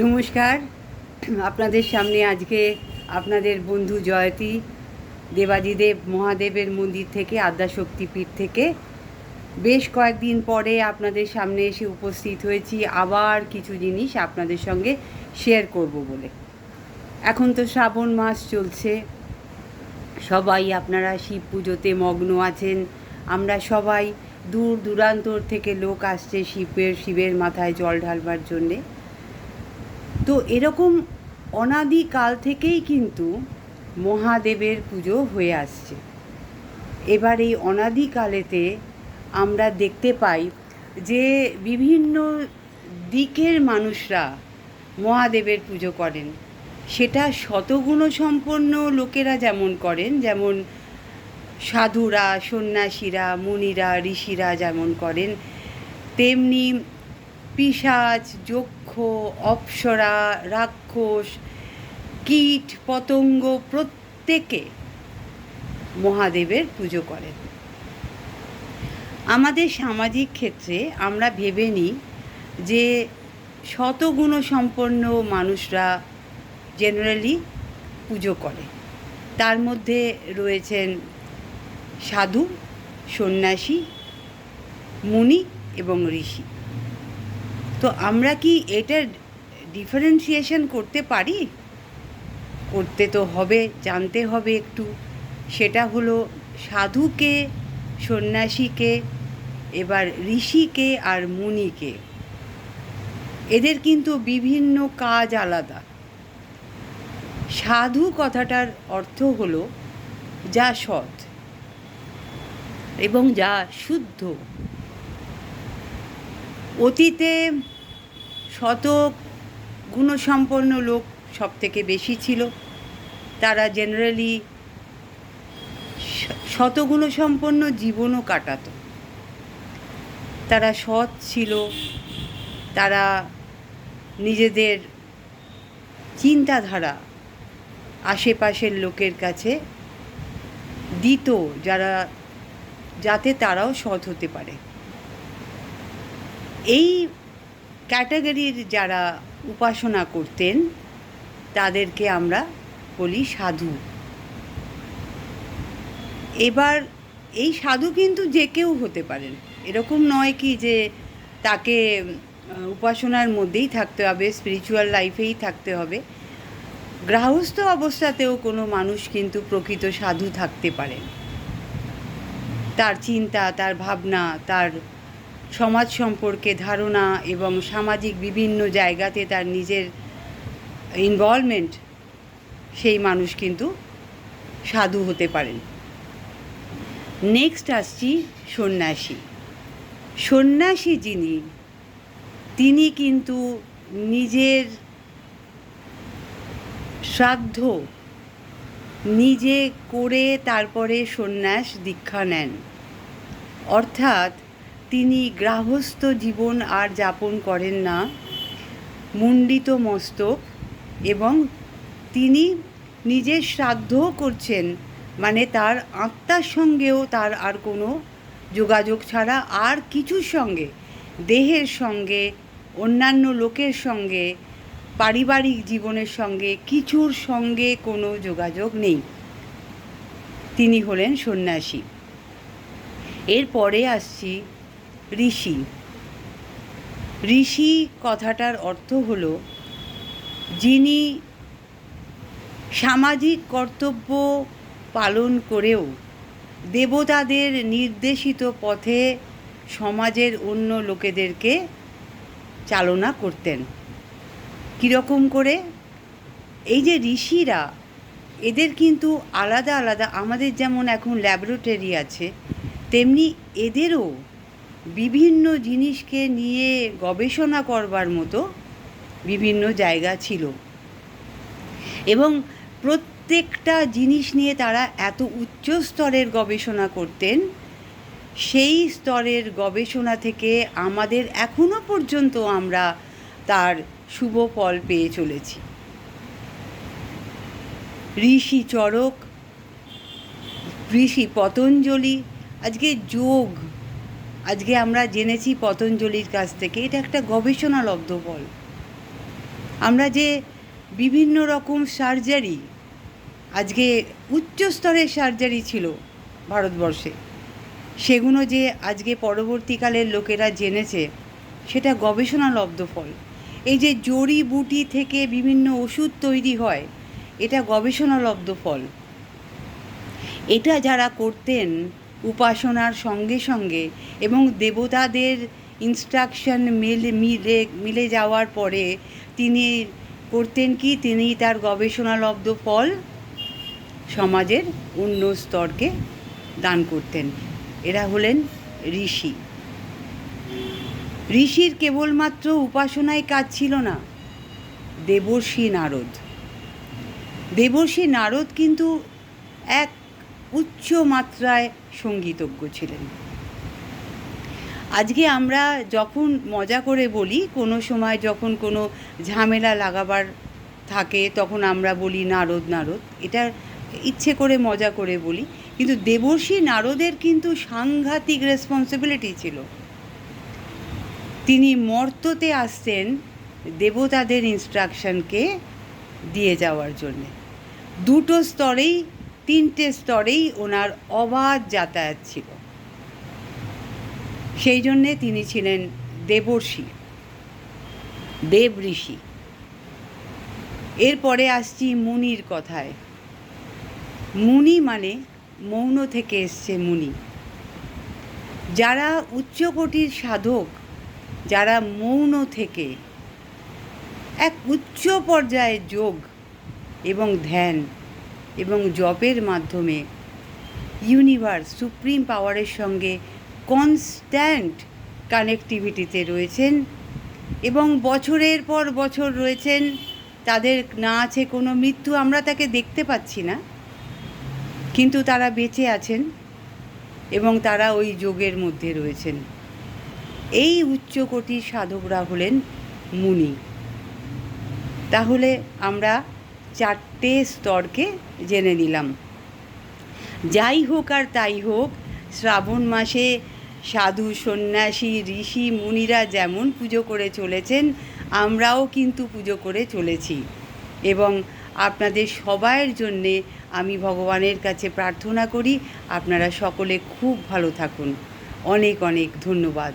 নমস্কার। আপনাদের সামনে আজকে আপনাদের বন্ধু জয়তী দেবাদিদেব মহাদেবের মন্দির থেকে, আদ্যাশক্তিপীঠ থেকে বেশ কয়েকদিন পরে আপনাদের সামনে এসে উপস্থিত হয়েছি আবার কিছু জিনিস আপনাদের সঙ্গে শেয়ার করব বলে। এখন তো শ্রাবণ মাস চলছে, সবাই আপনারা শিব পুজোতে মগ্ন আছেন। আমরা সবাই দূর দূরান্তর থেকে লোক আসছে শিবের মাথায় জল ঢালবার জন্যে। তো এরকম অনাদিকাল থেকেই কিন্তু মহাদেবের পুজো হয়ে আসছে। এবার এই অনাদিকালেতে আমরা দেখতে পাই যে বিভিন্ন দিকের মানুষরা মহাদেবের পুজো করেন। সেটা শতগুণসম্পন্ন লোকেরা যেমন করেন, যেমন সাধুরা, সন্ন্যাসীরা, মুনিরা, ঋষিরা যেমন করেন, তেমনি পিশাচ, যক্ষ, অপ্সরা, রাক্ষস, কীট পতঙ্গ প্রত্যেকে মহাদেবের পুজো করেন। আমাদের সামাজিক ক্ষেত্রে আমরা ভেবে নিই যে শতগুণসম্পন্ন মানুষরা জেনারেলি পুজো করে। তার মধ্যে রয়েছেন সাধু, সন্ন্যাসী, মুনি এবং ঋষি। তো আমরা কি এটার ডিফারেন্সিয়েশন করতে পারি? করতে তো হবে, জানতে হবে একটু। সেটা হলো সাধুকে, সন্ন্যাসীকে, এবার ঋষিকে আর মুনিকে। এদের কিন্তু বিভিন্ন কাজ আলাদা। সাধু কথাটার অর্থ হলো যা সৎ এবং যা শুদ্ধ। অতীতে শত গুণসম্পন্ন লোক সব থেকে বেশি ছিল। তারা জেনারেলি শতগুণসম্পন্ন জীবনও কাটাতো। তারা সৎ ছিল, তারা নিজেদের চিন্তাধারা আশেপাশের লোকের কাছে দিত, যাতে তারাও সৎ হতে পারে। এই ক্যাটাগরির যারা উপাসনা করতেন তাদেরকে আমরা বলি সাধু। এবার এই সাধু কিন্তু যে কেউ হতে পারেন, এরকম নয় কি যে তাকে উপাসনার মধ্যেই থাকতে হবে, স্পিরিচুয়াল লাইফেই থাকতে হবে। গৃহস্থ অবস্থাতেও কোনো মানুষ কিন্তু প্রকৃত সাধু থাকতে পারেন। তার চিন্তা, তার ভাবনা, তার সমাজ সম্পর্কে ধারণা এবং সামাজিক বিভিন্ন জায়গাতে তার নিজের ইনভলভমেন্ট, সেই মানুষ কিন্তু সাধু হতে পারেন। নেক্সট আসছি সন্ন্যাসী। সন্ন্যাসী তিনি কিন্তু নিজের শ্রাদ্ধ নিজে করে তারপরে সন্ন্যাস দীক্ষা নেন। অর্থাৎ তিনি গৃহস্থ জীবন আর যাপন করেন না, মুণ্ডিত মস্তক, এবং তিনি নিজের শ্রাদ্ধও করছেন, মানে তার আত্মার সঙ্গেও তার আর কোনো যোগাযোগ ছাড়া আর কিছুর সঙ্গে, দেহের সঙ্গে, অন্যান্য লোকের সঙ্গে, পারিবারিক জীবনের সঙ্গে কিছুর সঙ্গে কোনো যোগাযোগ নেই। তিনি হলেন সন্ন্যাসী। এরপরে আসছি ঋষি। ঋষি কথাটার অর্থ হলো যিনি সামাজিক কর্তব্য পালন করেও দেবতাদের নির্দেশিত পথে সমাজের অন্য লোকেদেরকে চালনা করতেন। কীরকম করে? এই যে ঋষিরা, এদের কিন্তু আলাদা আলাদা, আমাদের যেমন এখন ল্যাবরেটরি আছে, তেমনি এদেরও বিভিন্ন জিনিসকে নিয়ে গবেষণা করবার মতো বিভিন্ন জায়গা ছিল, এবং প্রত্যেকটা জিনিস নিয়ে তারা এত উচ্চ স্তরের গবেষণা করতেন। সেই স্তরের গবেষণা থেকে আমাদের এখনো পর্যন্ত আমরা তার শুভ ফল পেয়ে চলেছি। ঋষি চরক, ঋষি পতঞ্জলি, আজকে যোগ, আজকে আমরা জেনেছি পতঞ্জলির কাছ থেকে, এটা একটা গবেষণালব্ধ ফল। আমরা যে বিভিন্ন রকম সার্জারি, আজকে উচ্চ স্তরের সার্জারি ছিল ভারতবর্ষে, সেগুলো যে আজকে পরবর্তীকালের লোকেরা জেনেছে, সেটা গবেষণালব্ধ ফল। এই যে জড়িবুটি থেকে বিভিন্ন ওষুধ তৈরি হয়, এটা গবেষণালব্ধ ফল। এটা যারা করতেন উপাসনার সঙ্গে সঙ্গে এবং দেবতাদের ইনস্ট্রাকশন মিলে যাওয়ার পরে তিনি করতেন কি, তিনি তার গবেষণালব্ধ ফল সমাজের অন্য স্তরকে দান করতেন। এরা হলেন ঋষি। ঋষির কেবলমাত্র উপাসনায় কাজ ছিল না। দেবর্ষি নারদ, দেবর্ষি নারদ কিন্তু এক উচ্চ মাত্রায় সঙ্গীতজ্ঞ ছিলেন। আজকে আমরা যখন মজা করে বলি, কোনো সময় যখন কোনো ঝামেলা লাগাবার থাকে, তখন আমরা বলি নারদ নারদ, এটা ইচ্ছে করে মজা করে বলি, কিন্তু দেবর্ষি নারদের কিন্তু সাংঘাতিক রেসপন্সিবিলিটি ছিল। তিনি মর্ত্যতে আসতেন দেবতাদের ইনস্ট্রাকশনকে দিয়ে যাওয়ার জন্যে। দুটো স্তরেই, তিনটে স্তরেই ওনার অবাধ যাতায়াত ছিল। সেই জন্যে তিনি ছিলেন দেবর্ষি, দেব ঋষি। এরপরে আসছি মুনির কথায়। মুনি মানে মৌন থেকে এসছে মুনি। যারা উচ্চকোটির সাধক, যারা মৌন থেকে এক উচ্চ পর্যায়ের যোগ এবং ধ্যান এবং জপের মাধ্যমে ইউনিভার্স, সুপ্রিম পাওয়ারের সঙ্গে কনস্ট্যান্ট কানেক্টিভিটিতে রয়েছেন এবং বছরের পর বছর রয়েছেন। তাদের না আছে কোনো মৃত্যু, আমরা তাকে দেখতে পাচ্ছি না, কিন্তু তারা বেঁচে আছেন এবং তারা ওই যোগের মধ্যে রয়েছেন। এই উচ্চকোটির সাধকরা হলেন মুনি। তাহলে আমরা চারটে স্তরকে জেনে নিলাম। যাই হোক আর তাই হোক, শ্রাবণ মাসে সাধু, সন্ন্যাসী, ঋষি, মুনিরা যেমন পুজো করে চলেছেন, আমরাও কিন্তু পুজো করে চলেছি। এবং আপনাদের সবাইয়ের জন্যে আমি ভগবানের কাছে প্রার্থনা করি আপনারা সকলে খুব ভালো থাকুন। অনেক অনেক ধন্যবাদ।